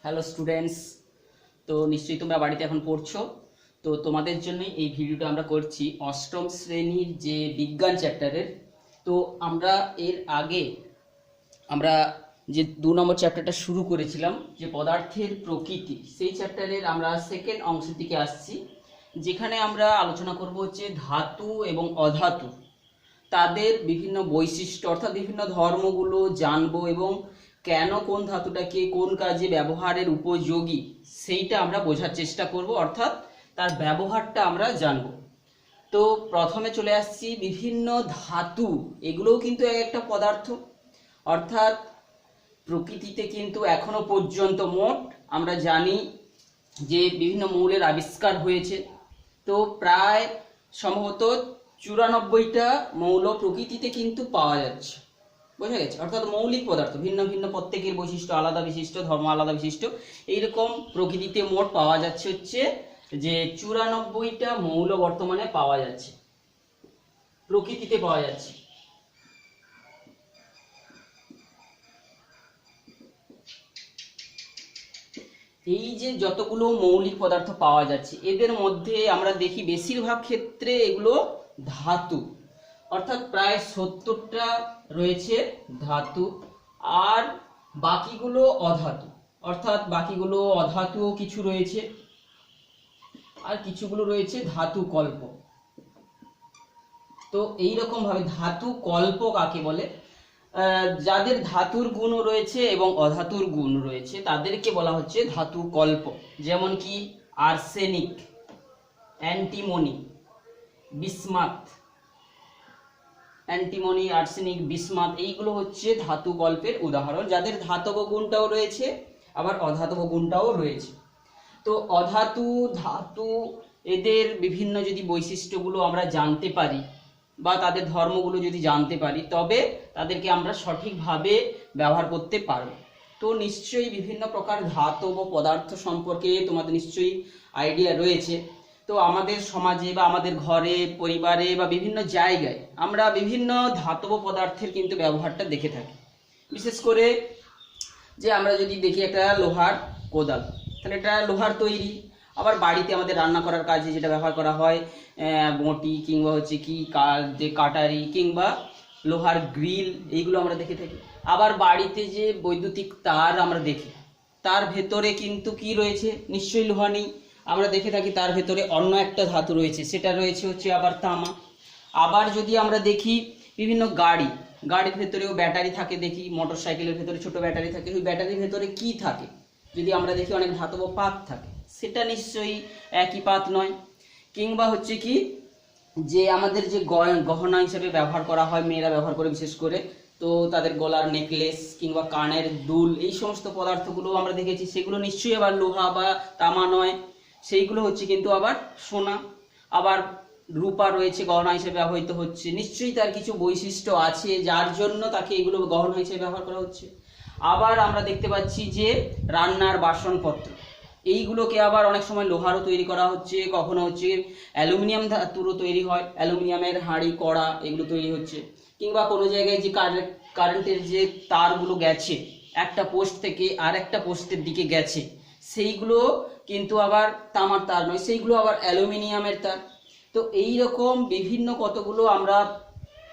Hello students, তো নিশ্চয়ই তোমরা বাড়িতে এখন পড়ছো। তো তোমাদের জন্যই এই ভিডিওটা আমরা করছি অষ্টম শ্রেণীর যে বিজ্ঞান চ্যাপ্টারের। তো আমরা এর আগে আমরা যে 2 নম্বর চ্যাপ্টারটা শুরু করেছিলাম, যে পদার্থের প্রকৃতি, সেই চ্যাপ্টারের আমরা সেকেন্ড অংশের দিকে আসছি, যেখানে আমরা আলোচনা করব হচ্ছে ধাতু এবং অধাতু, তাদের বিভিন্ন বৈশিষ্ট্য অর্থাৎ বিভিন্ন ধর্মগুলো জানবো এবং কেন কোন ধাতুটাকে কোন কাজে ব্যবহারের উপযোগী সেইটা আমরা বোঝার চেষ্টা করব, অর্থাৎ তার ব্যবহারটা আমরা জানব। তো প্রথমে চলে আসছি বিভিন্ন ধাতু, এগুলোও কিন্তু এক একটা পদার্থ। অর্থাৎ প্রকৃতিতে কিন্তু এখনো পর্যন্ত মোট আমরা জানি যে বিভিন্ন মৌলের আবিষ্কার হয়েছে। তো প্রায় সম্ভবত 94টা মৌল প্রকৃতিতে কিন্তু পাওয়া যাচ্ছে, বোঝা গেছে। অর্থাৎ মৌলিক পদার্থ ভিন্ন ভিন্ন, প্রত্যেকের বৈশিষ্ট্য আলাদা, বিশিষ্ট ধর্ম আলাদা বিশিষ্ট, এইরকম প্রকৃতিতে মোট পাওয়া যাচ্ছে হচ্ছে যে 94টা মৌল বর্তমানে পাওয়া যাচ্ছে, প্রকৃতিতে পাওয়া যাচ্ছে। এই যে যতগুলো মৌলিক পদার্থ পাওয়া যাচ্ছে, এদের মধ্যে আমরা দেখি বেশিরভাগ ক্ষেত্রে এগুলো ধাতু, অর্থাৎ প্রায় 70টা রয়েছে ধাতু, আর বাকিগুলো অধাতু। অর্থাৎ বাকিগুলো অধাতুও কিছু রয়েছে, আর কিছুগুলো রয়েছে ধাতু কল্প। তো এইরকম ভাবে ধাতু কল্প কাকে বলে? যাদের ধাতুর গুণও রয়েছে এবং অধাতুর গুণ রয়েছে তাদেরকে বলা হচ্ছে ধাতু কল্প। যেমন কি arsenic, antimony, bismuth, antimony, arsenic, bismuth, এইগুলো হচ্ছে ধাতু কল্পের উদাহরণ, যাদের ধাতব গুণটাও রয়েছে আবার অধাতব গুণটাও রয়েছে। তো অধাতু, ধাতু, এদের বিভিন্ন যদি বৈশিষ্ট্যগুলো আমরা জানতে পারি বা তাদের ধর্মগুলো যদি জানতে পারি, তবে তাদেরকে আমরা সঠিকভাবে ব্যবহার করতে পারব। তো নিশ্চয়ই বিভিন্ন প্রকার ধাতব পদার্থ সম্পর্কে তোমাদের নিশ্চয়ই আইডিয়া রয়েছে। তো আমাদের সমাজে বা আমাদের ঘরে, পরিবারে বা বিভিন্ন জায়গায় আমরা বিভিন্ন ধাতব পদার্থের কিন্তু ব্যবহারটা দেখে থাকি। বিশেষ করে যে আমরা যদি দেখি একটা লোহার কোদাল, তাহলে এটা লোহার তৈরি। আবার বাড়িতে আমাদের রান্না করার কাজে যেটা ব্যবহার করা হয়, বঁটি কিংবা হচ্ছে কি যে কাটারি কিংবা লোহার গ্রিল, এইগুলো আমরা দেখে থাকি। আবার বাড়িতে যে বৈদ্যুতিক তার আমরা দেখি, তার ভেতরে কিন্তু কি রয়েছে? নিশ্চয়ই লোহা নেই, আমরা দেখে থাকি তার ভেতরে অন্য একটা ধাতু রয়েছে, সেটা রয়েছে হচ্ছে আবার তামা। আবার যদি আমরা দেখি বিভিন্ন গাড়ির ভেতরেও ব্যাটারি থাকে, দেখি মোটর সাইকেলের ভেতরে ছোট ব্যাটারি থাকে, ওই ব্যাটারির ভেতরে কি থাকে? যদি আমরা দেখি অনেক ধাতব পাত থাকে, সেটা নিশ্চয়ই একই পাত নয়। কিংবা হচ্ছে কি যে আমাদের যে গহনা হিসেবে ব্যবহার করা হয়, মেয়েরা ব্যবহার করে বিশেষ করে, তো তাদের গলার নেকলেস কিংবা কানের দুল, এই সমস্ত পদার্থগুলো আমরা দেখেছি, সেগুলো নিশ্চয়ই আবার লোহা বা তামা নয়, সেইগুলো হচ্ছে কিন্তু আবার সোনা। আবার রূপা রয়েছে, গহনা হিসেবে ব্যবহৃত হচ্ছে, নিশ্চয়ই তার কিছু বৈশিষ্ট্য আছে যার জন্য তাকে এগুলো গহনা হিসেবে ব্যবহার করা হচ্ছে। আবার আমরা দেখতে পাচ্ছি যে রান্নার বাসনপত্র, এইগুলোকে আবার অনেক সময় লোহারও তৈরি করা হচ্ছে, কখনো হচ্ছে অ্যালুমিনিয়াম ধাতুরও তৈরি হয়, অ্যালুমিনিয়ামের হাঁড়ি কড়া এগুলো তৈরি হচ্ছে। কিংবা কোনো জায়গায় যে কারেন্টের যে তারগুলো গেছে একটা পোস্ট থেকে আর একটা পোস্টের দিকে গেছে, সেইগুলো কিন্তু আবার তামার তার নয়, সেইগুলো আবার অ্যালুমিনিয়ামের তার। তো এই রকম বিভিন্ন কতগুলো আমরা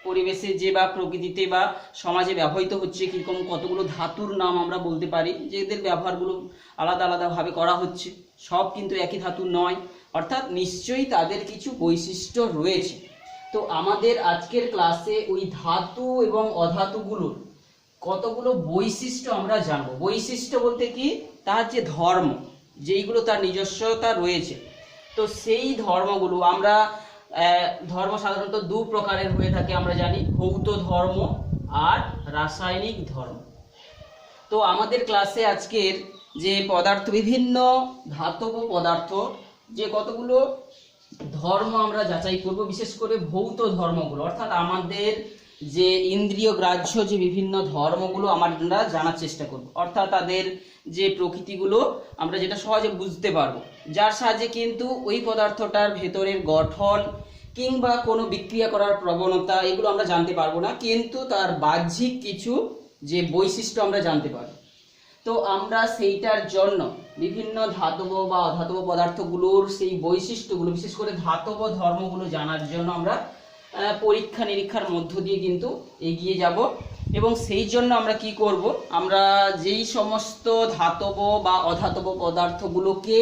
পরিবেশে যে বা প্রকৃতিতে বা সমাজে ব্যবহৃত হচ্ছে কীরকম কতগুলো ধাতুর নাম আমরা বলতে পারি, যে এদের ব্যবহারগুলো আলাদা আলাদাভাবে করা হচ্ছে, সব কিন্তু একই ধাতু নয়, অর্থাৎ নিশ্চয়ই তাদের কিছু বৈশিষ্ট্য রয়েছে। তো আমাদের আজকের ক্লাসে ওই ধাতু এবং অধাতুগুলোর কতগুলো বৈশিষ্ট্য আমরা জানবো। বৈশিষ্ট্য বলতে কি? তার যে ধর্ম, যেইগুলো তার নিজস্বতা রয়েছে, তো সেই ধর্মগুলো আমরা ধর্ম সাধারণত 2 প্রকারের হয়ে থাকে আমরা জানি, ভৌত ধর্ম আর রাসায়নিক ধর্ম। তো আমাদের ক্লাসে আজকের যে পদার্থ, বিভিন্ন ধাতব পদার্থ যে কতগুলো ধর্ম আমরা যাচাই করব, বিশেষ করে ভৌত ধর্মগুলো, অর্থাৎ আমাদের যে ইন্দ্রিয় গ্রাহ্য যে বিভিন্ন ধর্মগুলো আমরা জানার চেষ্টা করব, অর্থাৎ তাদের যে প্রকৃতিগুলো আমরা যেটা সহজে বুঝতে পারবো, যার সাহায্যে কিন্তু ওই পদার্থটার ভেতরের গঠন কিংবা কোনো বিক্রিয়া করার প্রবণতা এগুলো আমরা জানতে পারবো না, কিন্তু তার বাহ্যিক কিছু যে বৈশিষ্ট্য আমরা জানতে পারবো। তো আমরা সেইটার জন্য বিভিন্ন ধাতব বা অধাতব পদার্থগুলোর সেই বৈশিষ্ট্যগুলো, বিশেষ করে ধাতব ধর্মগুলো জানার জন্য আমরা পরীক্ষা নিরীক্ষার মধ্য দিয়ে কিন্তু এগিয়ে যাব। এবং সেই জন্য আমরা কি করব, আমরা যেই সমস্ত ধাতব বা অধাতব পদার্থগুলোকে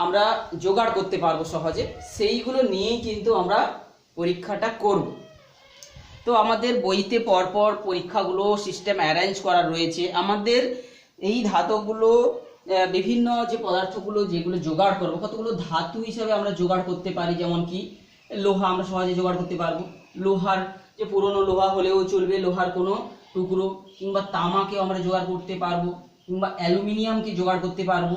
আমরা জোগাড় করতে পারবো সহজে, সেইগুলো নিয়েই কিন্তু আমরা পরীক্ষাটা করব। তো আমাদের বইতে পরপর পরীক্ষাগুলো সিস্টেম অ্যারেঞ্জ করা রয়েছে। আমাদের এই ধাতুগুলো বিভিন্ন যে পদার্থগুলো যেগুলো জোগাড় করবো, কতগুলো ধাতু হিসাবে আমরা জোগাড় করতে পারি। যেমন কি লোহা আমরা সহজে জোগাড় করতে পারবো, লোহার যে পুরনো লোহা হলেও চলবে, লোহার কোনো টুকরো, কিংবা তামাকে আমরা জোগাড় করতে পারবো, কিংবা অ্যালুমিনিয়ামকে জোগাড় করতে পারবো।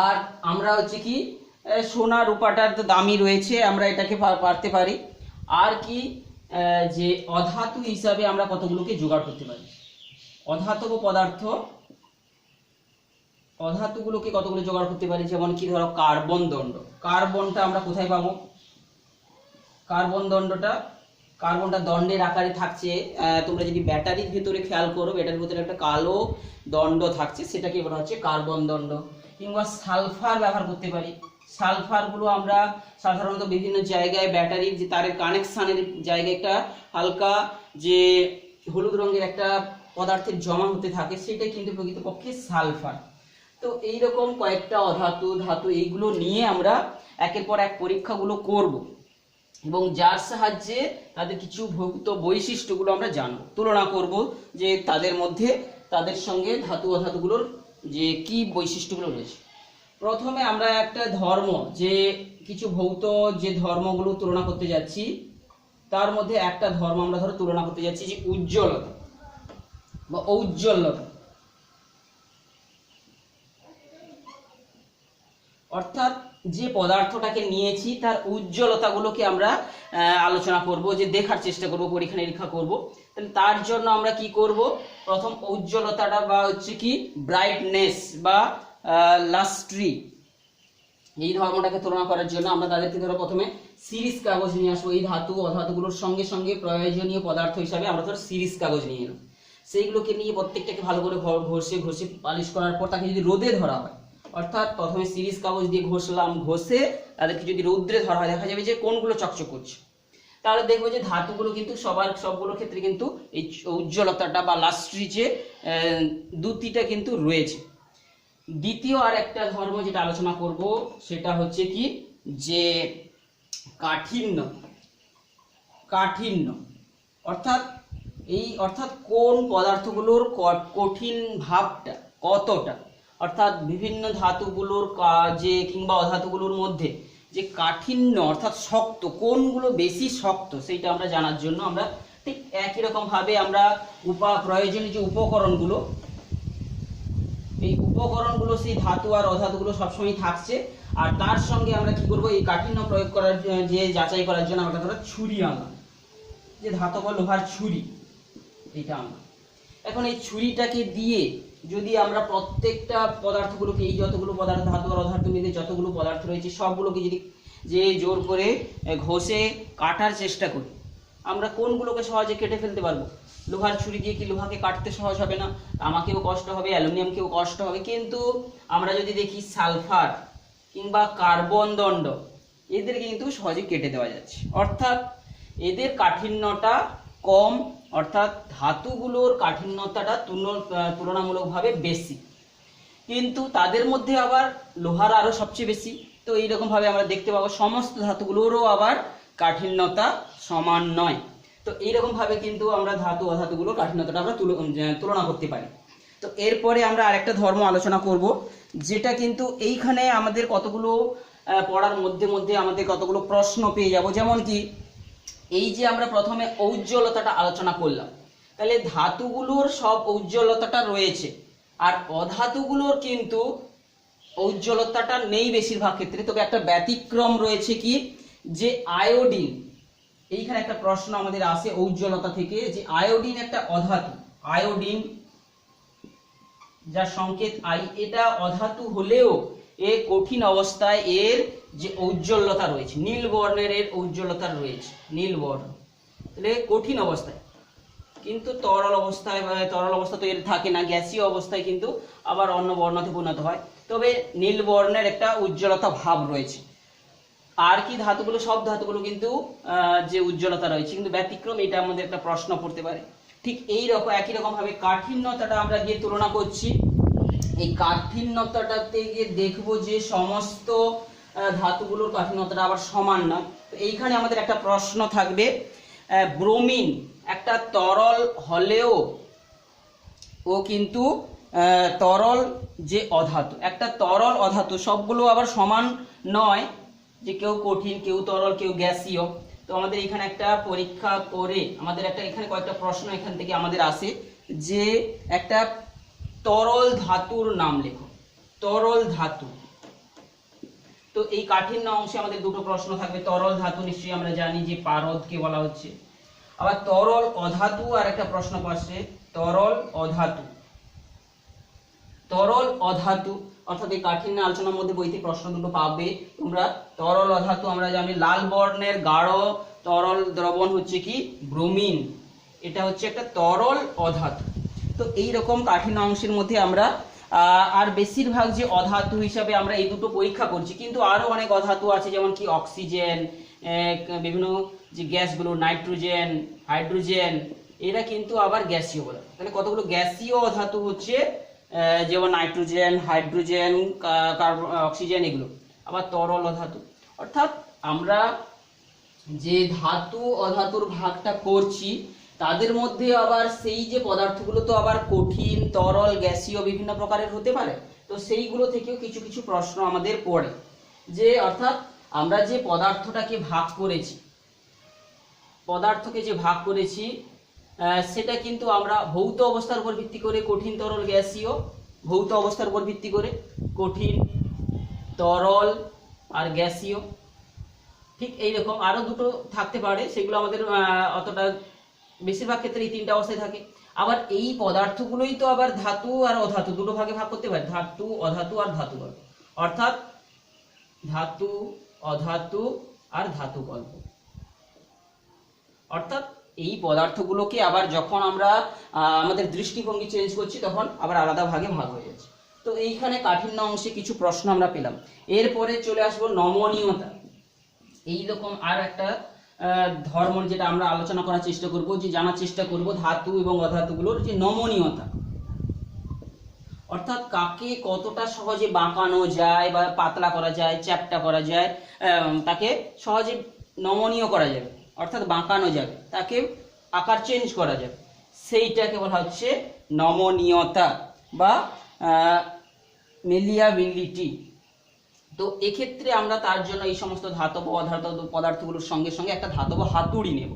আর আমরা হচ্ছে কি সোনা রূপাটার তো দামি রয়েছে, আমরা এটাকে পারতে পারি। আর কি যে অধাতু হিসাবে আমরা কতগুলোকে জোগাড় করতে পারি, অধাতব পদার্থ, অধাতুগুলোকে কতগুলো জোগাড় করতে পারি। যেমন কি ধরো কার্বন দণ্ড, কার্বনটা আমরা কোথায় পাবো, কার্বন দণ্ডটা, কার্বনটা দণ্ডের আকারে থাকছে। তোমরা যদি ব্যাটারির ভিতরে খেয়াল করো, ব্যাটারির ভিতরে একটা কালো দণ্ড থাকছে, সেটাকে বলা হচ্ছে কার্বন দণ্ড। কিংবা সালফার ব্যবহার করতে পারি, সালফারগুলো আমরা সাধারণত বিভিন্ন জায়গায় ব্যাটারির যে তারের কানেকশানের জায়গায় একটা হালকা যে হলুদ রঙের একটা পদার্থের জমা হতে থাকে, সেটাই কিন্তু প্রকৃতপক্ষে সালফার। তো এইরকম কয়েকটা অধাতু ধাতু এইগুলো নিয়ে আমরা একের পর এক পরীক্ষাগুলো করব, এবং যার সাহায্যে তাদের কিছু ভৌত বৈশিষ্ট্যগুলো আমরা জানবো, তুলনা করব যে তাদের মধ্যে, তাদের সঙ্গে ধাতু অধাতুগুলোর যে কি বৈশিষ্ট্যগুলো রয়েছে। প্রথমে আমরা একটা ধর্ম, যে কিছু ভৌত যে ধর্মগুলো তুলনা করতে যাচ্ছি, তার মধ্যে একটা ধর্ম আমরা ধরো তুলনা করতে যাচ্ছি যে উজ্জ্বলতা বা ঔজ্জ্বল্যতা। অর্থাৎ যে পদার্থটাকে নিয়েছি তার উজ্জ্বলতাগুলোকে আমরা আলোচনা করব, যে দেখার চেষ্টা করব, পরীক্ষা নিরীক্ষা করব। তাহলে তার জন্য আমরা কি করব, প্রথম উজ্জ্বলতাটা বা হচ্ছে কি ব্রাইটনেস বা লাস্ট্রি, এই ধর্মটাকে তুলনা করার জন্য আমরা তাদেরকে ধরো প্রথমে সিরিজ কাগজ নিয়ে আসবো। এই ধাতু অধাতুগুলোর সঙ্গে সঙ্গে প্রয়োজনীয় পদার্থ হিসাবে আমরা ধরো সিরিজ কাগজ নিয়ে এলাম। সেইগুলোকে নিয়ে প্রত্যেকটাকে ভালো করে ঘষে ঘষে পালিশ করার পর তাকে যদি রোদে ধরা হয়, অর্থাৎ প্রথমে সিরিজ কাগজ দিয়ে ঘষলাম, ঘষে তাদেরকে যদি রৌদ্রে ধরা হয়, দেখা যাবে যে কোনগুলো চকচক করছে। তাহলে দেখবো যে ধাতুগুলো কিন্তু সবগুলোর ক্ষেত্রে কিন্তু এই উজ্জ্বলতাটা বা লাস্ট্রি যে দুটিটা কিন্তু রয়েছে। দ্বিতীয় আর একটা ধর্ম যেটা আলোচনা করব সেটা হচ্ছে কি যে কাঠিন্য, কাঠিন্য অর্থাৎ কোন পদার্থগুলোর কঠিন ভাবটা কতটা, অর্থাৎ বিভিন্ন ধাতুগুলোর কাজে কিংবা অধাতুগুলোর মধ্যে যে কাঠিন্য অর্থাৎ শক্ত, কোনগুলো বেশি শক্ত, সেইটা আমরা জানার জন্য আমরা ঠিক একই রকম ভাবে আমরা প্রয়োজনীয় যে উপকরণগুলো, এই উপকরণগুলো সেই ধাতু আর অধাতুগুলো সবসময় থাকছে। আর তার সঙ্গে আমরা কি করব, এই কাঠিন্য প্রয়োগ করার যে যাচাই করার জন্য আমরা ধরো ছুরি আনলাম, যে ধাতব লোহার ছুরি, এইটা আনলাম। এখন এই ছুরিটাকে দিয়ে যদি আমরা প্রত্যেকটা পদার্থগুলোকে, এই যতগুলো পদার্থ ধাতু আর অধাতুর মধ্যে যতগুলো পদার্থ রয়েছে সবগুলোকে যদি যে জোর করে ঘষে কাটার চেষ্টা করি, আমরা কোনগুলোকে সহজে কেটে ফেলতে পারবো। লোহার ছুরি দিয়ে কি লোহাকে কাটতে সহজ হবে না, তামাকেও কষ্ট হবে, অ্যালুমিনিয়ামকেও কষ্ট হবে। কিন্তু আমরা যদি দেখি সালফার কিংবা কার্বন দণ্ড, এদেরকে কিন্তু সহজে কেটে দেওয়া যাচ্ছে, অর্থাৎ এদের কাঠিন্যটা কম, অর্থাৎ ধাতুগুলোর কাঠিন্যতাটা তুলনামূলকভাবে বেশি। কিন্তু তাদের মধ্যে আবার লোহার আরও সবচেয়ে বেশি। তো এইরকমভাবে আমরা দেখতে পাবো সমস্ত ধাতুগুলোরও আবার কাঠিন্যতা সমান নয়। তো এইরকমভাবে কিন্তু আমরা ধাতু অধাতুগুলোর কাঠিন্যতাটা আমরা তুলনা করতে পারি। তো এরপরে আমরা আরেকটা ধর্ম আলোচনা করব, যেটা কিন্তু এইখানে আমাদের কতগুলো পড়ার মধ্যে মধ্যে আমাদের কতগুলো প্রশ্ন পেয়ে যাব। যেমন কি এই যে আমরা প্রথমে ঔজ্জ্বলতাটা আলোচনা করলাম, তাহলে ধাতুগুলোর সব ঔজ্জ্বলতাটা রয়েছে, আর অধাতুগুলোর কিন্তু ঔজ্জ্বলতাটা নেই বেশিরভাগ ক্ষেত্রে। তবে একটা ব্যতিক্রম রয়েছে কি, যে আয়োডিন। এইখানে একটা প্রশ্ন আমাদের আসে ঔজ্জ্বলতা থেকে, যে আয়োডিন একটা অধাতু, আয়োডিন যার সংকেত আই, এটা অধাতু হলেও এ কঠিন অবস্থায় এর যে ঔজ্জ্বলতা রয়েছে, নীল বর্ণের এর ঔজ্জ্বলতা রয়েছে, নীল বর্ণ, তাহলে কঠিন অবস্থায়। কিন্তু তরল অবস্থায় তরল অবস্থা তো এর থাকে না, গ্যাসীয় অবস্থায় কিন্তু আবার অন্য বর্ণতে পরিণত হয়। তবে নীল বর্ণের একটা উজ্জ্বলতা ভাব রয়েছে। আর কি ধাতুগুলো, সব ধাতুগুলো কিন্তু যে উজ্জ্বলতা রয়েছে, কিন্তু ব্যতিক্রম এটা আমাদের একটা প্রশ্ন পড়তে পারে। ঠিক এই রকম একই রকম ভাবে কাঠিন্যতাটা আমরা গিয়ে তুলনা করছি, এই কাঠিন্যতাটাতে গিয়ে দেখবো যে সমস্ত ধাতুগুলোর কাঠিন্যতাটা আবার সমান না। তো এইখানে আমাদের একটা প্রশ্ন থাকবে, ব্রোমিন একটা তরল হলেও ও কিন্তু তরল যে অধাতু, একটা তরল অধাতু, সবগুলো আবার সমান নয়, যে কেউ কঠিন, কেউ তরল, কেউ গ্যাসীয়। তো আমাদের এখানে একটা পরীক্ষা করে আমাদের একটা এখানে কয়েকটা প্রশ্ন এখান থেকে আমাদের আসে, যে একটা তরল ধাতুর নাম লেখো, তরল ধাতু। তো এই কাঠিন্য অংশে আমাদের দুটো প্রশ্ন থাকবে। তরল ধাতু নিশ্চয়ই আমরা জানি যে পারদকে বলা হচ্ছে। আবার তরল অধাতু আর একটা প্রশ্ন আসছে, তরল অধাতু। তরল অধাতু অর্থাৎ এই কাঠিন্য আলোচনার মধ্যে বইতে প্রশ্ন দুটো পাবে তোমরা। তরল অধাতু আমরা জানি লাল বর্ণের গাঢ় তরল দ্রবণ হচ্ছে কি ব্রোমিন, এটা হচ্ছে একটা তরল অধাতু। তো এই রকম কাঠিন্য অংশের মধ্যে আমরা আর বেশিরভাগ যে অধাতু হিসাবে আমরা এই দুটো পরীক্ষা করছি, কিন্তু আরো অনেক অধাতু আছে, যেমন কি অক্সিজেন, বিভিন্ন যে গ্যাসগুলো নাইট্রোজেন, হাইড্রোজেন, এরা কিন্তু আবার গ্যাসীয় পদার্থ। তাহলে কতগুলো গ্যাসীয় অধাতু হচ্ছে, যেমন নাইট্রোজেন, হাইড্রোজেন, অক্সিজেন, এগুলো আবার তরল অধাতু। অর্থাৎ আমরা যে ধাতু অধাতুর ভাগটা করছি তাদের মধ্যে আবার সেই যে পদার্থগুলো তো আবার কঠিন, তরল, গ্যাসীয় বিভিন্ন প্রকারের হতে পারে। তো সেইগুলো থেকেও কিছু কিছু প্রশ্ন আমাদের পড়ে, যে অর্থাৎ আমরা যে পদার্থটাকে ভাগ করেছি, পদার্থকে যে ভাগ করেছি সেটা কিন্তু আমরা ভৌত অবস্থার উপর ভিত্তি করে কঠিন, তরল, গ্যাসীয়, ভৌত অবস্থার উপর ভিত্তি করে কঠিন, তরল আর গ্যাসীয়। ঠিক এইরকম আরো দুটো থাকতে পারে, সেগুলো আমাদের অতটা, বেশিরভাগ ক্ষেত্রে এই তিনটা অবস্থায় থাকে। আবার এই পদার্থগুলোই তো আবার ধাতু আর অধাতু দুটো ভাগে ভাগ করতে পারে, ধাতু অধাতু আর ধাতু গল্প, অর্থাৎ ধাতু অধাতু আর ধাতু গল্প। অর্থাৎ এই পদার্থগুলোকে আবার যখন আমরা আমাদের দৃষ্টিভঙ্গি চেঞ্জ করছি তখন আবার আলাদা ভাগে ভাগ হয়ে যাচ্ছে। তো এইখানে কাঠিন্য অংশে কিছু প্রশ্ন আমরা পেলাম। এরপরে চলে আসবো নমনীয়তা। এইরকম আর একটা ধর্ম যেটা আমরা আলোচনা করার চেষ্টা করব, যে জানার চেষ্টা করব ধাতু এবং অধাতুগুলোর যে নমনীয়তা, অর্থাৎ কাকে কতটা সহজে বাঁকানো যায় বা পাতলা করা যায়, চ্যাপ্টা করা যায়, তাকে সহজে নমনীয় করা যাবে, অর্থাৎ বাঁকানো যাবে, তাকে আকার চেঞ্জ করা যাবে, সেইটাকে বলা হচ্ছে নমনীয়তা বা মেলিয়াবিলিটি। তো এক্ষেত্রে আমরা তার জন্য এই সমস্ত ধাতব অধাতব পদার্থগুলোর সঙ্গে সঙ্গে একটা ধাতব হাতুড়ি নেব,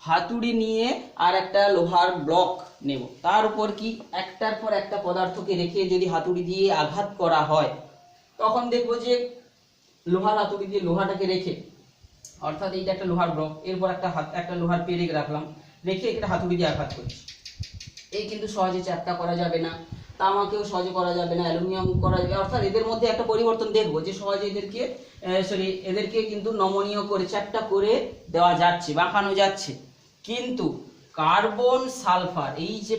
হাতুড়ি নিয়ে আর একটা লোহার ব্লক নেব, তার উপর কি একটার পর একটা পদার্থকে রেখে যদি হাতুড়ি দিয়ে আঘাত করা হয়, তখন দেখবো যে লোহার হাতুড়ি দিয়ে লোহাটাকে রেখে, অর্থাৎ এইটা একটা লোহার ব্লক, এরপর একটা লোহার পেরেক রাখলাম, রেখে একটা হাতুড়ি দিয়ে আঘাত করছি, এই কিন্তু সহজে চ্যাপ্টা করা যাবে না, তামাকেও সহজে করা যাবে না, অ্যালুমিনিয়াম করা যাবে। অর্থাৎ এদের মধ্যে একটা পরিবর্তন দেখবো যে সহজে এদেরকে কিন্তু নমনীয় করে চ্যাপ্টা করে দেওয়া যাচ্ছে, বাঁকানো যাচ্ছে। কিন্তু কার্বন, সালফার, এই যে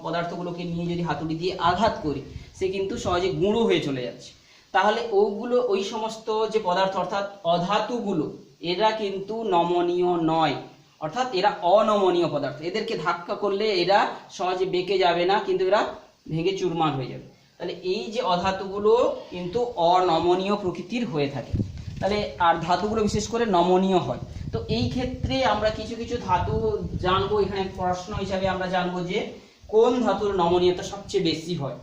পদার্থগুলোকে নিয়ে যদি হাতুড়ি দিয়ে আঘাত করি, সে কিন্তু সহজে গুঁড়ো হয়ে চলে যাচ্ছে। তাহলে ওই সমস্ত যে পদার্থ অর্থাৎ অধাতুগুলো, এরা কিন্তু নমনীয় নয়, অর্থাৎ এরা অনমনীয় পদার্থ। এদেরকে ধাক্কা করলে এরা সহজে বেঁকে যাবে না, কিন্তু এরা ভেঙে চুরমার হয়ে যাবে। তাহলে এই যে অধাতুগুলো কিন্তু অনমনীয় প্রকৃতির হয়ে থাকে, তাহলে আর ধাতুগুলো বিশেষ করে নমনীয় হয়। তো এই ক্ষেত্রে আমরা কিছু কিছু ধাতু জানবো। এখানে প্রশ্ন হিসাবে আমরা জানবো যে কোন ধাতুর নমনীয়তা সবচেয়ে বেশি হয়।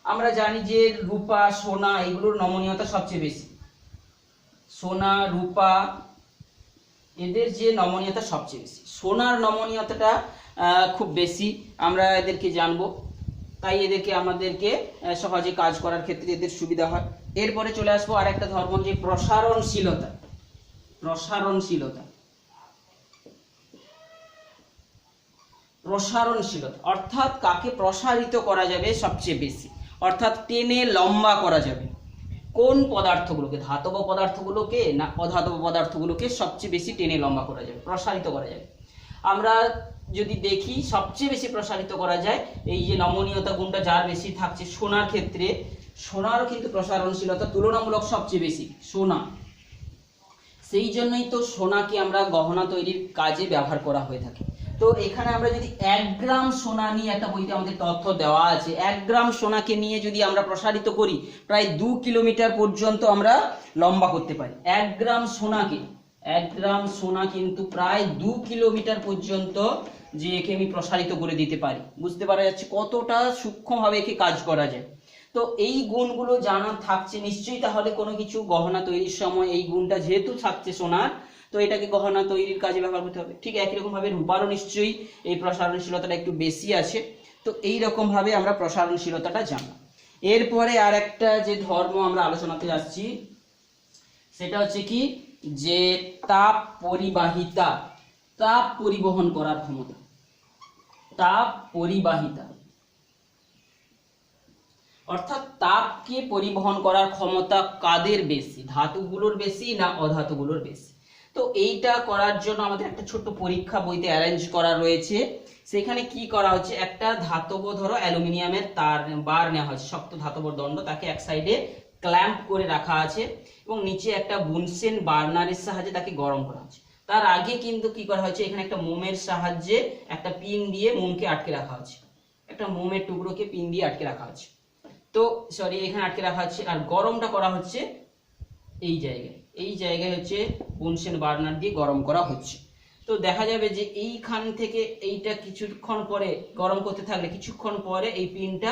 আমরা জানি যে রূপা, সোনা, এগুলোর নমনীয়তা সবচেয়ে বেশি। সোনা, রূপা, এদের যে নমনীয়তা সবচেয়ে বেশি, সোনার নমনীয়তাটা খুব বেশি, আমরা এদেরকে জানবো, তাই এদেরকে আমাদেরকে সহজে কাজ করার ক্ষেত্রে এদের সুবিধা হয়। এরপরে চলে আসবো আর একটা ধর্ম, যে প্রসারণশীলতা। প্রসারণশীলতা, প্রসারণশীলতা অর্থাৎ কাকে প্রসারিত করা যাবে সবচেয়ে বেশি, অর্থাৎ টেনে লম্বা করা যাবে। কোন পদার্থগুলোকে, ধাতব পদার্থগুলোকে না অধাতব পদার্থগুলোকে সবচেয়ে বেশি টেনে লম্বা করা যাবে, প্রসারিত করা যাবে। আমরা যদি দেখি সবচেয়ে বেশি প্রসারিত করা যায় এই যে নমনীয়তা গুণটা যার বেশি থাকছে সোনার ক্ষেত্রে, সোনারও কিন্তু প্রসারণশীলতা তুলনামূলক সবচেয়ে বেশি সোনা। সেই জন্যই তো সোনাকে আমরা গহনা তৈরির কাজে ব্যবহার করা হয়ে থাকে। তো এখানে আমরা যদি 1 গ্রাম সোনা নিয়ে, একটা বইতে আমাদের তথ্য দেওয়া আছে, 1 গ্রাম সোনাকে নিয়ে যদি আমরা প্রসারিত করি প্রায় 2 কিলোমিটার পর্যন্ত আমরা লম্বা করতে পারি। 1 গ্রাম সোনাকে, 1 গ্রাম সোনা কিন্তু প্রায় 2 কিলোমিটার পর্যন্ত যে একে আমি প্রসারিত করে দিতে পারি। বুঝতে পারা যাচ্ছে কতটা সূক্ষ্মভাবে একে কাজ করা যায়। তো এই গুণগুলো জানা থাকছে নিশ্চয়ই, তাহলে কোনো কিছু গহনা তৈরির সময় এই গুণটা যেহেতু থাকছে সোনার, তো এটাকে গহনা তৈরির কাজে ব্যবহার করতে হবে। ঠিক একই রকম ভাবে রূপারও নিশ্চয়ই এই প্রসারণশীলতাটা একটু বেশি আছে। তো এই রকম ভাবে আমরা প্রসারণশীলতাটা জানলাম। এরপরে আর একটা যে ধর্ম আমরা আলোচনাতে যাচ্ছি সেটা হচ্ছে কি, যে তাপ পরিবাহিতা, তাপ পরিবহন করার ক্ষমতা। তাপ পরিবাহিতা অর্থাৎ তাপকে পরিবহন করার ক্ষমতা কাদের বেশি, ধাতুগুলোর বেশি না অধাতুগুলোর বেশি? তো এইটা করার জন্য আমাদের একটা ছোট্ট পরীক্ষা বইতে অ্যারেঞ্জ করা রয়েছে। সেখানে কি করা হচ্ছে, একটা ধাতব ধরো অ্যালুমিনিয়ামের তার বার নেওয়া হয়েছে, শক্ত ধাতব দণ্ড, তাকে এক সাইডে ক্ল্যাম্প করে রাখা আছে এবং নিচে একটা বুনসেন বার্নারের সাহায্যে তাকে গরম করা হচ্ছে। তার আগে কিন্তু কি করা হয়েছে, এখানে একটা মোমের সাহায্যে একটা পিন দিয়ে মোমকে আটকে রাখা হচ্ছে, একটা মোমের টুকরোকে পিন দিয়ে আটকে রাখা হচ্ছে। তো সরি, এখানে আটকে রাখা হচ্ছে, আর গরমটা করা হচ্ছে এই জায়গায়, এই জায়গায় হচ্ছে বুনসেন বার্নার দিয়ে গরম করা হচ্ছে। তো দেখা যাবে যে এইখান থেকে এইটা কিছুক্ষণ পরে গরম করতে থাকলে কিছুক্ষণ পরে এই পিনটা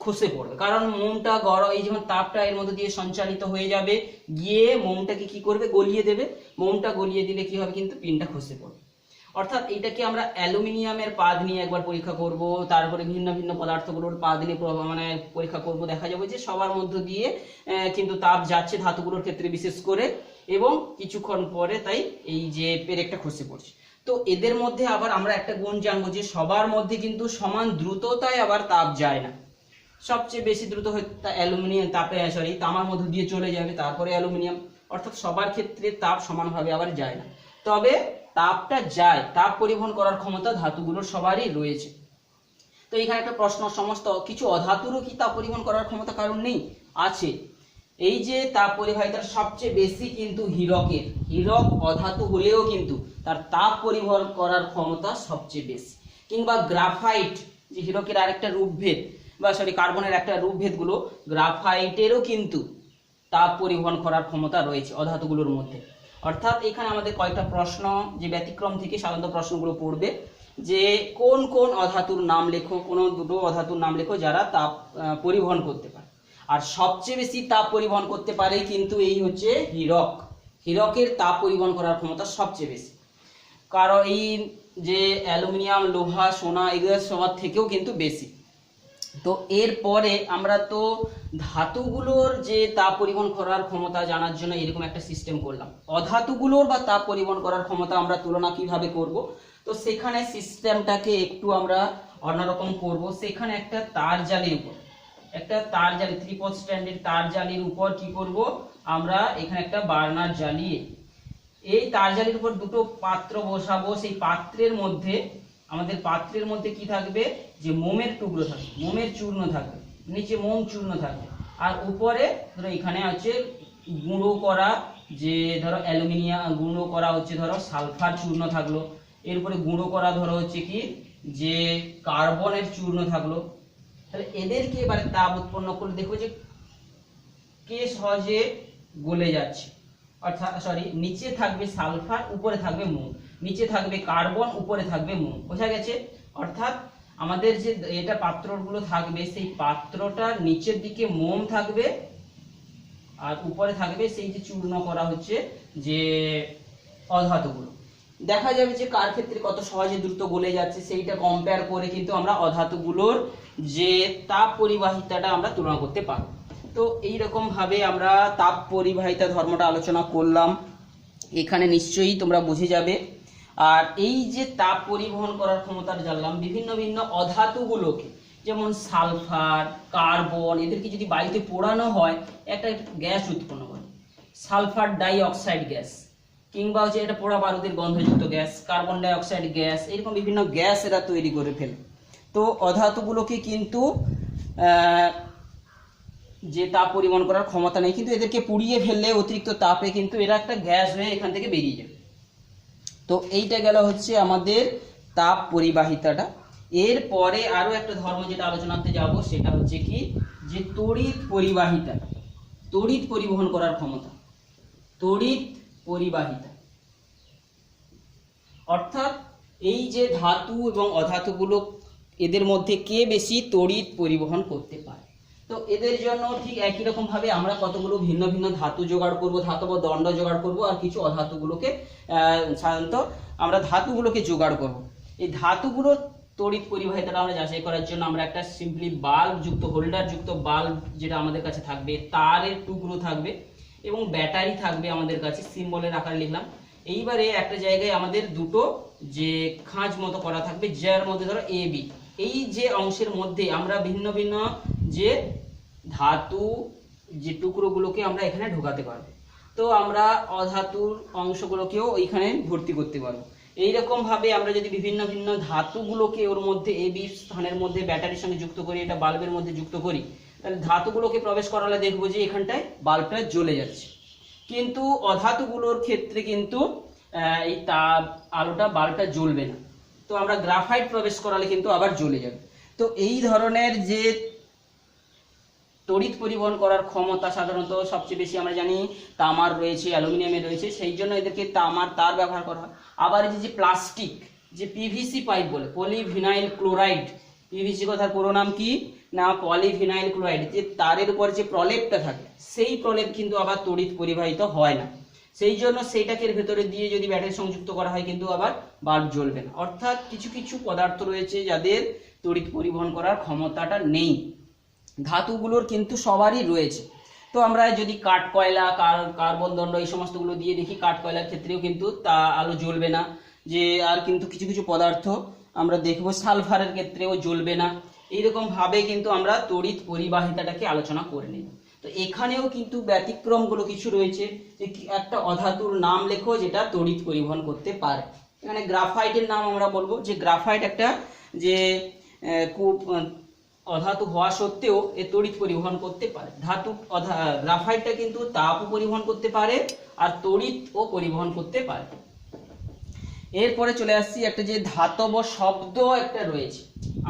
খসে পড়বে, কারণ মোমটা গরম, এই যেমন তাপটা এর মধ্যে দিয়ে সঞ্চালিত হয়ে যাবে, গিয়ে মোমটাকে কি করবে, গলিয়ে দেবে। মোমটা গলিয়ে দিলে কি হবে, কিন্তু পিনটা খসে পড়বে। অর্থাৎ এটাকে আমরা অ্যালুমিনিয়ামের পাদ নিয়ে একবার পরীক্ষা করব, তারপরে ভিন্ন ভিন্ন পদার্থগুলোর পাদ নিয়ে মানে পরীক্ষা করব, দেখা যাবে যে সবার মধ্য দিয়ে কিন্তু তাপ যাচ্ছে ধাতুগুলোর ক্ষেত্রে বিশেষ করে, এবং কিছুক্ষণ পরে তাই এই যে পেরেকটা খসে পড়ছে। তো এদের মধ্যে আবার আমরা একটা গুণ জানবো যে সবার মধ্যে কিন্তু সমান দ্রুততায় আবার তাপ যায় না। সবচেয়ে বেশি দ্রুত হয় অ্যালুমিনিয়াম তাপে, সরি, তামার মধ্য দিয়ে চলে যাবে, তারপরে অ্যালুমিনিয়াম। অর্থাৎ সবার ক্ষেত্রে তাপ সমানভাবে আবার যায় না, তবে তাপটা যায়, তাপ পরিবহন করার ক্ষমতা ধাতুগুলোর সবারই রয়েছে। তো এখানে একটা প্রশ্ন, সমস্ত কিছু অধাতুরও কি তাপ পরিবহন করার ক্ষমতা কারণ নেই? আছে। এই যে তাপ পরিবাহিতার সবচেয়ে বেশি কিন্তু হীরকের, হীরক অধাতু হলেও কিন্তু তার তাপ পরিবহন করার ক্ষমতা সবচেয়ে বেশি। কিংবা গ্রাফাইট, যে হীরকের আরেকটা রূপভেদ, বা সরি কার্বনের একটা রূপভেদ গুলো, গ্রাফাইটেরও কিন্তু তাপ পরিবহন করার ক্ষমতা রয়েছে অধাতুগুলোর মধ্যে। অর্থাৎ এখানে আমাদের কয়েকটা প্রশ্ন যে ব্যতিক্রম থেকে সাধারণত প্রশ্নগুলো পড়বে, যে কোন কোন অধাতুর নাম লেখো, কোন দুটো অধাতুর নাম লেখো যারা তাপ পরিবহন করতে পারে। আর সবচেয়ে বেশি তাপ পরিবহন করতে পারে কিন্তু এই হচ্ছে হীরক, হীরকের তাপ পরিবহন করার ক্ষমতা সবচেয়ে বেশি। কারণ এই যে অ্যালুমিনিয়াম, লোহা, সোনা এগুলো সবার থেকেও কিন্তু বেশি। তো এরপরে আমরা তো ধাতুগুলোর যে তাপ পরিবহন করার ক্ষমতা জানার জন্য এরকম একটা সিস্টেম করলাম। অধাতুগুলোর বা তাপ পরিবহন করার ক্ষমতা আমরা তুলনা কিভাবে করব, তো সেখানে সিস্টেমটাকে একটু আমরা অন্যরকম করব। সেখানে একটা তার জালির উপর, একটা তার জালি, 3 স্ট্যান্ডের তার জালির উপর কি করব আমরা, এখানে একটা বার্নার জ্বালিয়ে এই তার জালির উপর দুটো পাত্র বসাবো। সেই পাত্রের মধ্যে, আমাদের পাত্রের মধ্যে কি থাকবে, যে মোমের টুকরো থাকবে, মোমের চূর্ণ থাকবে, নিচে মোম চূর্ণ থাকবে, আর উপরে ধরো এখানে হচ্ছে গুঁড়ো করা, যে ধরো অ্যালুমিনিয়াম গুঁড়ো করা হচ্ছে ধরো সালফার চূর্ণ থাকলো, এরপরে গুঁড়ো করা ধরো হচ্ছে কি যে কার্বনের চূর্ণ থাকলো। তাহলে এদেরকে এবারে তাপ উৎপন্ন করে দেখো যে কে সহজে গলে যাচ্ছে। অর্থাৎ সরি, নিচে থাকবে সালফার, উপরে থাকবে মোম, নিচে থাকবে কার্বন, উপরে থাকবে মোম, বোঝা গেছে? অর্থাৎ আমাদের যে এটা পাত্রগুলো থাকবে, সেই পাত্রটার নিচের দিকে মোম থাকবে আর উপরে থাকবে সেই যে চূর্ণ করা হচ্ছে যে অধাতুগুলো। দেখা যাবে যে কার ক্ষেত্রে কত সহজে দ্রুত গলে যাচ্ছে, সেইটা কম্পেয়ার করে কিন্তু আমরা অধাতুগুলোর যে তাপ পরিবাহিতাটা আমরা তুলনা করতে পারবো। তো এইরকম ভাবে আমরা তাপ পরিবাহিতা ধর্মটা আলোচনা করলাম, এখানে নিশ্চয়ই তোমরা বুঝে যাবে। আর এই যে তাপ পরিবহন করার ক্ষমতা জানলাম, বিভিন্ন ভিন্ন অধাতুগুলোকে, যেমন সালফার, কার্বন, এদেরকে যদি বায়ুতে পোড়ানো হয় একটা গ্যাস উৎপন্ন করে, সালফার ডাই অক্সাইড গ্যাস। কিংবা হচ্ছে এটা পোড়া বারুদের গন্ধযুক্ত gas, carbon die oxide gas, এরকম বিভিন্ন গ্যাস এরা তৈরি করে ফেলে। তো অধাতুগুলোকে কিন্তু যে তাপ পরিবহন করার ক্ষমতা নেই, কিন্তু এদেরকে পুড়িয়ে ফেললে অতিরিক্ত তাপে কিন্তু এরা একটা গ্যাস হয়ে এখান থেকে বেরিয়ে যাবে। তো এইটা গেল হচ্ছে আমাদের তাপ পরিবাহিতাটা। এরপরে আরো একটা ধর্ম যেটা আলোচনাতে যাব সেটা হচ্ছে কি, যে তড়িৎ পরিবাহিতা, তড়িৎ পরিবহন করার ক্ষমতা, তড়িৎ পরিবাহিতা। অর্থাৎ এই যে ধাতু এবং অধাতুগুলো, এদের মধ্যে কে বেশি তড়িৎ পরিবহন করতে পারে। তো এদের জন্য ঠিক একই রকম ভাবে আমরা কতগুলো ভিন্ন ভিন্ন ধাতু জোগাড় করব, ধাতব দণ্ড জোগাড় করব, আর কিছু অধাতুগুলোকে সাধারণত আমরা ধাতুগুলোকে জোগাড় করব। এই ধাতুগুলো তড়িৎ পরিবাহিতাটা আমরা যাচাই করার জন্য আমরা একটা সিম্পলি বাল্ব যুক্ত, হোল্ডার যুক্ত বাল্ব যেটা আমাদের কাছে থাকবে, তারের টুকরো থাকবে এবং ব্যাটারি থাকবে আমাদের কাছে, সিম্বলের আকারে লিখলাম। এইবারে একটা জায়গায় আমাদের দুটো যে খাঁজ মতো করা থাকবে, যার মধ্যে ধরো এ বি, এই যে অংশের মধ্যে আমরা ভিন্ন ভিন্ন যে ধাতু যে টুকরোগুলোকে আমরা এখানে ঢোকাতে পারবো। তো আমরা অধাতুর অংশগুলোকেও এইখানে ভর্তি করতে পারবো। এইরকম ভাবে আমরা যদি বিভিন্ন ভিন্ন ধাতুগুলোকে ওর মধ্যে এ বি স্থানের মধ্যে ব্যাটারির সঙ্গে যুক্ত করি, এটা বাল্বের মধ্যে যুক্ত করি, তাহলে ধাতুগুলোকে প্রবেশ করালে দেখবো যে এখানটায় বাল্বটা জ্বলে যাচ্ছে। কিন্তু অধাতুগুলোর ক্ষেত্রে কিন্তু এই আলোটা বাল্বটা জ্বলবে না। তো আমরা গ্রাফাইট প্রবেশ করালে কিন্তু আবার জ্বলে যাবে। তো এই ধরনের যে তড়িৎ পরিবহন করার ক্ষমতা সাধারণত সবচেয়ে বেশি আমরা জানি তামার রয়েছে, অ্যালুমিনিয়ামের রয়েছে, সেই জন্য এদেরকে তামার তার ব্যবহার করা হয়। আবার এই যে প্লাস্টিক, যে পিভিসি পাইপ বলে, পলিভিনাইল ক্লোরাইড, পিভিসি কথার পুরো নাম কি না পলিভিনাইল ক্লোরাইড, যে তারের উপর যে প্রলেপটা থাকে সেই প্রলেপ কিন্তু আবার তড়িৎ পরিবাহিত হয় না, সেই জন্য সেইটাকে ভেতরে দিয়ে যদি ব্যাটারি সংযুক্ত করা হয় কিন্তু আবার বাল্ব জ্বলবে না। অর্থাৎ কিছু কিছু পদার্থ রয়েছে যাদের তড়িৎ পরিবহন করার ক্ষমতাটা নেই, ধাতুগুলোর কিন্তু সবারই রয়েছে। তো আমরা যদি কাঠ কয়লা, কার্বন দণ্ড এই সমস্তগুলো দিয়ে দেখি, কাঠ কয়লার ক্ষেত্রেও কিন্তু তা আলো জ্বলবে না। যে আর কিন্তু কিছু কিছু পদার্থ আমরা দেখবো সালফারের ক্ষেত্রেও জ্বলবে না। এইরকম ভাবে কিন্তু আমরা তড়িৎ পরিবাহিতাটাকে আলোচনা করে নিই। তো এখানেও কিন্তু ব্যতিক্রমগুলো কিছু রয়েছে, যে একটা অধাতুর নাম লেখো যেটা তড়িৎ পরিবহন করতে পারে। এখানে গ্রাফাইটের নাম আমরা বলবো, যে গ্রাফাইট একটা যে খুব অধাতু হওয়া সত্ত্বেও এ তড়িৎ পরিবহন করতে পারে। গ্রাফাইটটা কিন্তু তাপও পরিবহন করতে পারে আর তড়িৎও পরিবহন করতে পারে। এরপরে চলে আসছি একটা যে ধাতব শব্দ একটা রয়েছে,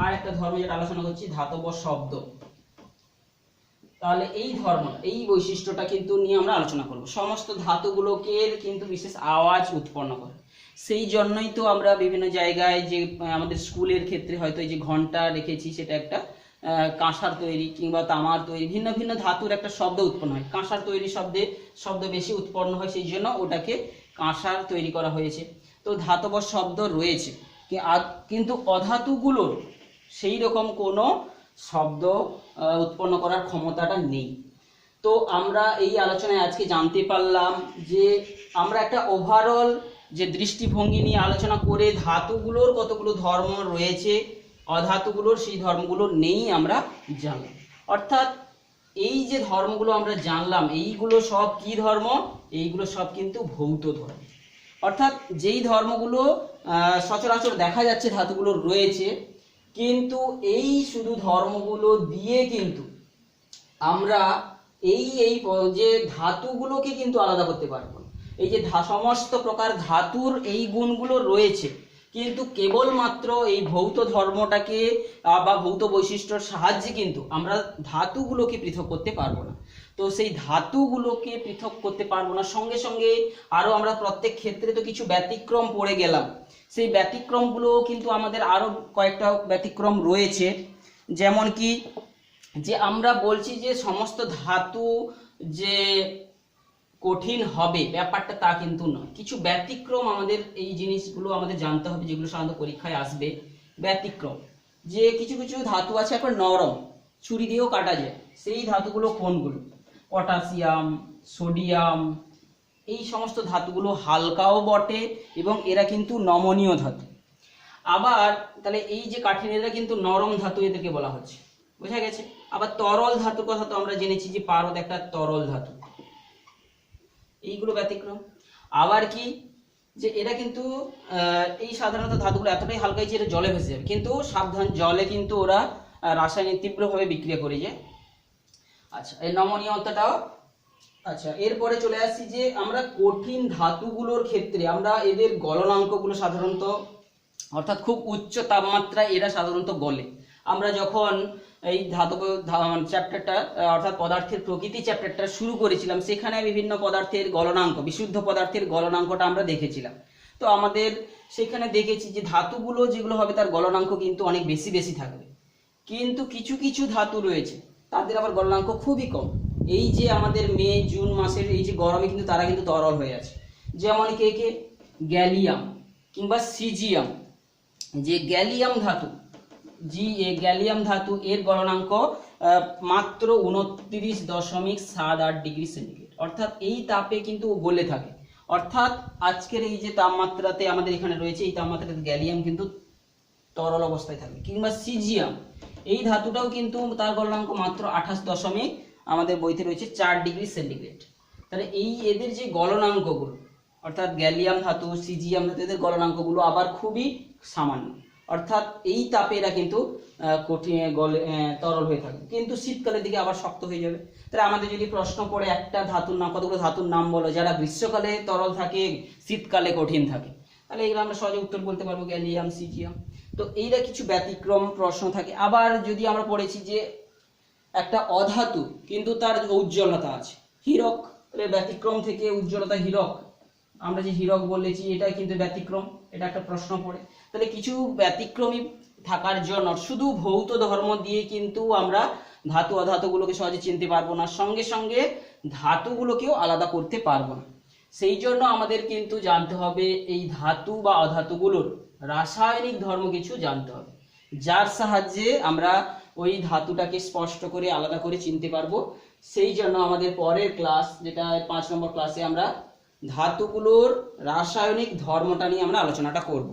আর একটা ধর্ম যেটা আলোচনা করছি ধাতব শব্দ। তাহলে এই ধর্ম, এই বৈশিষ্ট্যটা কিন্তু নিয়ে আমরা আলোচনা করব। সমস্ত ধাতুগুলোকে কিন্তু বিশেষ আওয়াজ উৎপন্ন করে, সেই জন্যই তো আমরা বিভিন্ন জায়গায় যে আমাদের স্কুলের ক্ষেত্রে হয়তো এই যে ঘন্টা রেখেছি, সেটা একটা কাঁসার তৈরি কিংবা তামার তৈরি, ভিন্ন ভিন্ন ধাতুর একটা শব্দ উৎপন্ন হয়। কাঁসার তৈরি শব্দ বেশি উৎপন্ন হয়, সেই জন্য ওটাকে কাঁসার তৈরি করা হয়েছে। তো ধাতব শব্দ রয়েছে, কিন্তু অধাতুগুলোর সেই রকম কোনো শব্দ উৎপন্ন করার ক্ষমতাটা নেই। তো আমরা এই আলোচনায় আজকে জানতে পারলাম যে আমরা একটা ওভারঅল যে দৃষ্টিভঙ্গি নিয়ে আলোচনা করে ধাতুগুলোর কতগুলো ধর্ম রয়েছে, অধাতুগুলোর সেই ধর্মগুলো নেই আমরা জানলাম। অর্থাৎ এই যে ধর্মগুলো আমরা জানলাম, এইগুলো সব কি ধর্ম? এইগুলো সব কিন্তু ভৌত ধর্ম। অর্থাৎ যেই ধর্মগুলো সচরাচর দেখা যাচ্ছে ধাতুগুলোর রয়েছে, কিন্তু এই শুধু ধর্মগুলো দিয়ে কিন্তু আমরা এই যে ধাতুগুলোকে কিন্তু আলাদা করতে পারবো না। এই যে সমস্ত প্রকার ধাতুর এই গুণগুলো রয়েছে, কিন্তু কেবলমাত্র এই ভৌত ধর্মটাকে বা ভৌত বৈশিষ্ট্যর সাহায্যে কিন্তু আমরা ধাতুগুলোকে পৃথক করতে পারবো না। তো সেই ধাতুগুলোকে পৃথক করতে পারবো না, সঙ্গে সঙ্গে আরো আমরা প্রত্যেক ক্ষেত্রে তো কিছু ব্যতিক্রম পড়ে গেলাম। সেই ব্যতিক্রমগুলো কিন্তু আমাদের আরো কয়েকটা ব্যতিক্রম রয়েছে। যেমন কি, যে আমরা বলছি যে সমস্ত ধাতু যে কঠিন হবে ব্যাপারটা তা কিন্তু নয়। কিছু ব্যতিক্রম আমাদের এই জিনিসগুলো আমাদের জানতে হবে, যেগুলো সাধারণত পরীক্ষায় আসবে। ব্যতিক্রম যে কিছু কিছু ধাতু আছে এখন নরম, ছুরি দিয়েও কাটা যায়, সেই ধাতুগুলো কোনগুলো? পটাশিয়াম, সোডিয়াম, এই সমস্ত ধাতুগুলো হালকাও বটে এবং এরা কিন্তু নমনীয় ধাতু। আবার তাহলে এই যে কাঠিন্য, এরা কিন্তু নরম ধাতু, এদেরকে বলা হচ্ছে, বোঝা গেছে। আবার তরল ধাতুর কথা তো আমরা জেনেছি যে পারদ একটা তরল ধাতু, এইগুলো ব্যতিক্রম। আবার কি যে এরা কিন্তু এই সাধারণত ধাতুগুলো এতটাই হালকা যে এটা জলে ভেসে যাবে, কিন্তু সাবধান, জলে কিন্তু ওরা রাসায়নিক তীব্রভাবে বিক্রিয়া করে যায়। আচ্ছা, এই নমনীয়তাটাও। আচ্ছা, এরপরে চলে আসছি যে আমরা কঠিন ধাতুগুলোর ক্ষেত্রে আমরা এদের গলনাঙ্কগুলো সাধারণত, অর্থাৎ খুব উচ্চ তাপমাত্রায় এরা সাধারণত গলে। আমরা যখন এই ধাতব চ্যাপ্টারটা অর্থাৎ পদার্থের প্রকৃতি চ্যাপ্টারটা শুরু করেছিলাম, সেখানে বিভিন্ন পদার্থের গলনাঙ্ক, বিশুদ্ধ পদার্থের গলনাঙ্কটা আমরা দেখেছিলাম। তো আমাদের সেখানে দেখেছি যে ধাতুগুলো যেগুলো হবে তার গলনাঙ্ক কিন্তু অনেক বেশি বেশি থাকবে, কিন্তু কিছু কিছু ধাতু রয়েছে তাদের আবার গলনাঙ্ক খুবই কম। এই যে আমাদের মে জুন মাসের এই যে গরমে কিন্তু তারা কিন্তু তরল হয়ে আছে, যেমন কে কে, গ্যালিয়াম কিংবা সিজিয়াম। যে গ্যালিয়াম ধাতু, গ্যালিয়াম ধাতু এর গলনাঙ্ক মাত্র 29.78 ডিগ্রি সেন্টিগ্রেড, অর্থাৎ এই তাপে কিন্তু গলে থাকে। অর্থাৎ আজকের এই যে তাপমাত্রাতে আমাদের এখানে রয়েছে, এই তাপমাত্রাতে গ্যালিয়াম কিন্তু তরল অবস্থায় থাকে। কিংবা সিজিয়াম এই ধাতুটাও কিন্তু তার গলনাঙ্ক মাত্র 28 আমাদের বইতে রয়েছে 4 ডিগ্রি সেন্টিগ্রেড। তাহলে এই এদের যে গলনাঙ্কগুলো, অর্থাৎ গ্যালিয়াম ধাতু, সিজিয়াম ধাতু, এদের গলনাঙ্কগুলো আবার খুবই সামান্য, অর্থাৎ এই তাপে এরা কিন্তু কঠিন গলে তরল হয়ে থাকে, কিন্তু শীতকালের দিকে আবার শক্ত হয়ে যাবে। তাহলে আমাদের যদি প্রশ্ন পড়ে একটা ধাতুর নাম, কতগুলো ধাতুর নাম বলো যারা গ্রীষ্মকালে তরল থাকে, শীতকালে কঠিন থাকে, তাহলে এগুলো আমরা সহজে উত্তর বলতে পারবো, গ্যালিয়াম, সিজিয়াম। তো এইটা কিছু ব্যতিক্রম প্রশ্ন থাকে। আবার যদি আমরা পড়েছি যে একটা অধাতু কিন্তু তার উজ্জ্বলতা আছে, হীরক, ব্যতিক্রম থেকে উজ্জ্বলতা হীরক, আমরা যে হীরক বলেছি এটা কিন্তু ব্যতিক্রম, এটা একটা প্রশ্ন পড়ে। তাহলে কিছু ব্যতিক্রমী থাকার জন্য শুধু ভৌত ধর্ম দিয়ে কিন্তু আমরা ধাতু অধাতুগুলোকে সহজে চিনতে পারবো না, সঙ্গে সঙ্গে ধাতুগুলোকেও আলাদা করতে পারবো না। সেই জন্য আমাদের কিন্তু জানতে হবে এই ধাতু বা অধাতুগুলোর রাসায়নিক ধর্ম কিছু জানতে হবে, যার সাহায্যে আমরা ওই ধাতুটাকে স্পষ্ট করে আলাদা করে চিনতে পারবো। সেই জন্য আমাদের পরের ক্লাস, যেটা 5 নম্বর ক্লাসে, আমরা ধাতুগুলোর রাসায়নিক ধর্মটা নিয়ে আমরা আলোচনাটা করব।